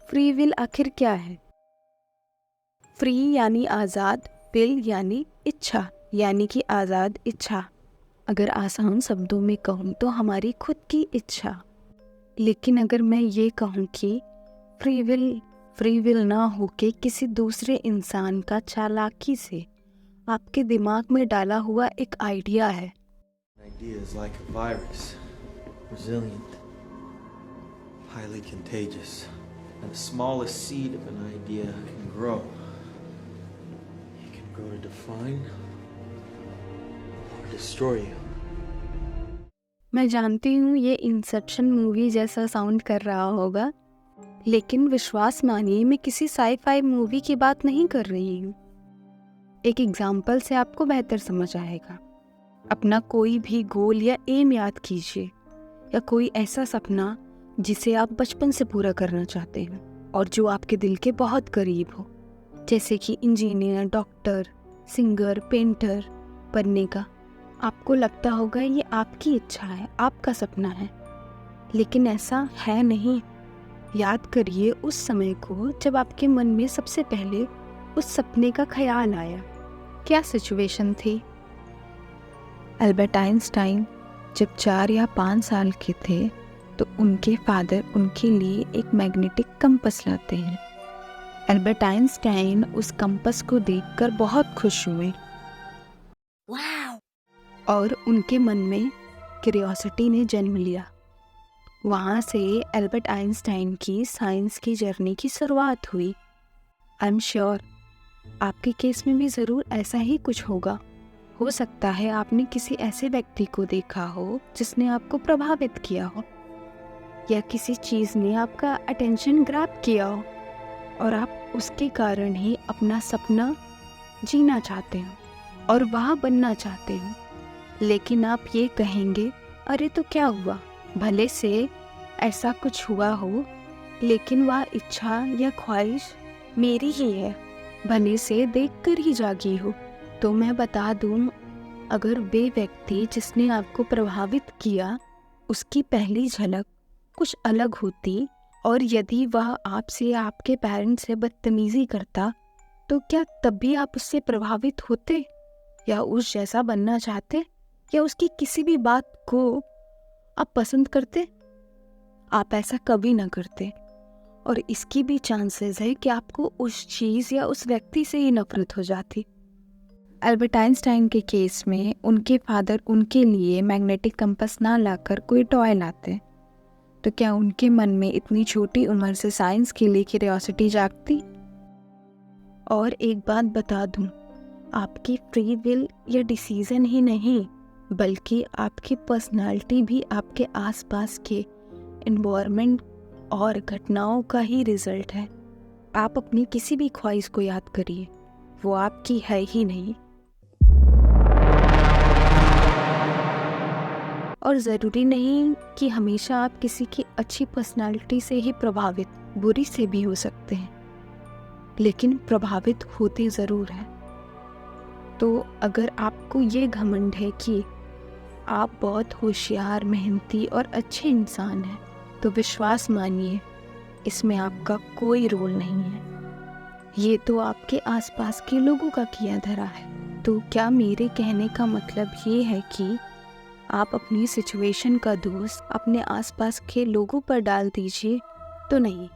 Free will आखिर क्या है? फ्री यानी आज़ाद, विल यानी इच्छा, यानी कि आज़ाद इच्छा। अगर आसान शब्दों में कहूँ तो हमारी खुद की इच्छा। लेकिन अगर मैं ये कहूँ कि फ्री विल ना होके किसी दूसरे इंसान का चालाकी से आपके दिमाग में डाला हुआ एक आइडिया है। An idea is like a virus, resilient, highly contagious, and the smallest seed of an idea can grow. It can grow to define or destroy you. मैं जानती हूँ ये इंसेप्शन मूवी जैसा साउंड कर रहा होगा, लेकिन विश्वास मानिए मैं किसी साई-फाई मूवी की बात नहीं कर रही हूँ। एक एग्जाम्पल से आपको बेहतर समझ आएगा। अपना कोई भी गोल या एम याद कीजिए, या कोई ऐसा सपना जिसे आप बचपन से पूरा करना चाहते हैं और जो आपके दिल के बहुत करीब हो, जैसे कि इंजीनियर, डॉक्टर, सिंगर, पेंटर बनने का। आपको लगता होगा ये आपकी इच्छा है, आपका सपना है, लेकिन ऐसा है नहीं। याद करिए उस समय को जब आपके मन में सबसे पहले उस सपने का ख्याल आया। क्या सिचुएशन थी? अल्बर्ट आइंस्टाइन जब 4 या 5 साल के थे तो उनके फादर उनके लिए एक मैग्नेटिक कंपास लाते हैं। अल्बर्ट आइंस्टाइन उस कंपास को देखकर बहुत खुश हुए। वाव! और उनके मन में क्यूरियोसिटी ने जन्म लिया। वहाँ से अल्बर्ट आइंस्टाइन की साइंस की जर्नी की शुरुआत हुई। आई एम श्योर आपके केस में भी ज़रूर ऐसा ही कुछ होगा। हो सकता है आपने किसी ऐसे व्यक्ति को देखा हो जिसने आपको प्रभावित किया हो, या किसी चीज़ ने आपका अटेंशन ग्रैब किया हो और आप उसके कारण ही अपना सपना जीना चाहते हो और वहाँ बनना चाहते हो। लेकिन आप ये कहेंगे, अरे तो क्या हुआ, भले से ऐसा कुछ हुआ हो, लेकिन वह इच्छा या ख्वाहिश मेरी ही है, भले से देखकर ही जागी हो। तो मैं बता दूं, अगर वे व्यक्ति जिसने आपको प्रभावित किया उसकी पहली झलक कुछ अलग होती, और यदि वह आपसे या आपके पेरेंट्स से बदतमीजी करता, तो क्या तब भी आप उससे प्रभावित होते या उस जैसा बनना चाहते, या उसकी किसी भी बात को आप पसंद करते? आप ऐसा कभी ना करते, और इसकी भी चांसेस है कि आपको उस चीज़ या उस व्यक्ति से ही नफरत हो जाती। अल्बर्ट आइंस्टाइन के केस में उनके फादर उनके लिए मैग्नेटिक कंपास ना लाकर कोई टॉय लाते, तो क्या उनके मन में इतनी छोटी उम्र से साइंस के लिए क्यूरियोसिटी जागती? और एक बात बता दूं, आपकी फ्री विल या डिसीजन ही नहीं, बल्कि आपकी पर्सनालिटी भी आपके आसपास के एनवायरनमेंट और घटनाओं का ही रिजल्ट है। आप अपनी किसी भी ख्वाहिश को याद करिए, वो आपकी है ही नहीं। और ज़रूरी नहीं कि हमेशा आप किसी की अच्छी पर्सनालिटी से ही प्रभावित, बुरी से भी हो सकते हैं, लेकिन प्रभावित होते ज़रूर हैं। तो अगर आपको ये घमंड है कि आप बहुत होशियार, मेहनती और अच्छे इंसान हैं, तो विश्वास मानिए इसमें आपका कोई रोल नहीं है। ये तो आपके आसपास के लोगों का किया धरा है। तो क्या मेरे कहने का मतलब ये है कि आप अपनी सिचुएशन का दोष अपने आसपास के लोगों पर डाल दीजिए? तो नहीं,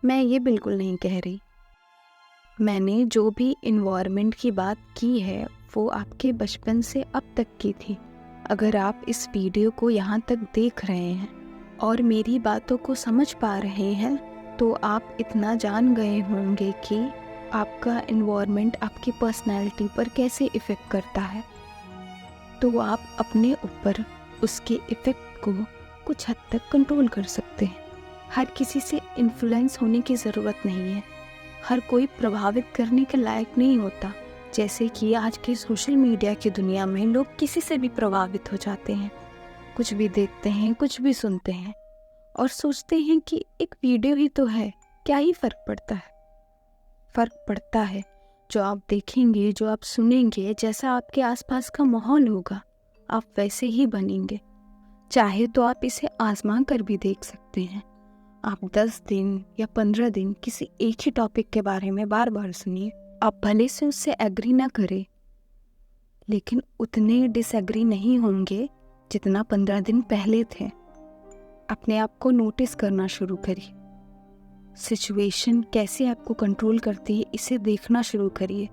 मैं ये बिल्कुल नहीं कह रही। मैंने जो भी इन्वायरमेंट की बात की है वो आपके बचपन से अब तक की थी। अगर आप इस वीडियो को यहाँ तक देख रहे हैं और मेरी बातों को समझ पा रहे हैं, तो आप इतना जान गए होंगे कि आपका इन्वायरमेंट आपकी पर्सनैलिटी पर कैसे इफ़ेक्ट करता है। तो आप अपने ऊपर उसके इफ़ेक्ट को कुछ हद तक कंट्रोल कर सकते हैं। हर किसी से इन्फ्लुएंस होने की ज़रूरत नहीं है। हर कोई प्रभावित करने के लायक नहीं होता। जैसे कि आज के सोशल मीडिया की दुनिया में लोग किसी से भी प्रभावित हो जाते हैं, कुछ भी देखते हैं, कुछ भी सुनते हैं और सोचते हैं कि एक वीडियो ही तो है, क्या ही फ़र्क पड़ता है। फ़र्क पड़ता है। जो आप देखेंगे, जो आप सुनेंगे, जैसा आपके आसपास का माहौल होगा, आप वैसे ही बनेंगे। चाहे तो आप इसे आजमा कर भी देख सकते हैं। आप 10 दिन या 15 दिन किसी एक ही टॉपिक के बारे में बार बार सुनिए। आप भले से उससे एग्री ना करें, लेकिन उतने डिसएग्री नहीं होंगे जितना 15 दिन पहले थे। अपने आप को नोटिस करना शुरू करिए। सिचुएशन कैसे आपको कंट्रोल करती है इसे देखना शुरू करिए,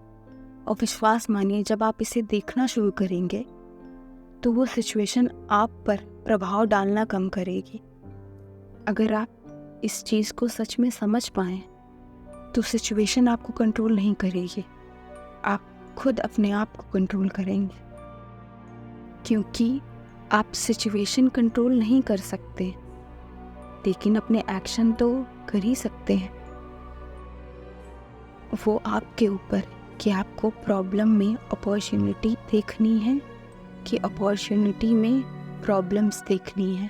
और विश्वास मानिए जब आप इसे देखना शुरू करेंगे तो वो सिचुएशन आप पर प्रभाव डालना कम करेगी। अगर आप इस चीज़ को सच में समझ पाएं तो सिचुएशन आपको कंट्रोल नहीं करेगी, आप खुद अपने आप को कंट्रोल करेंगे, क्योंकि आप सिचुएशन कंट्रोल नहीं कर सकते, लेकिन अपने एक्शन तो कर ही सकते हैं। वो आपके ऊपर कि आपको प्रॉब्लम में अपॉर्चुनिटी देखनी है कि अपॉर्चुनिटी में प्रॉब्लम्स देखनी है।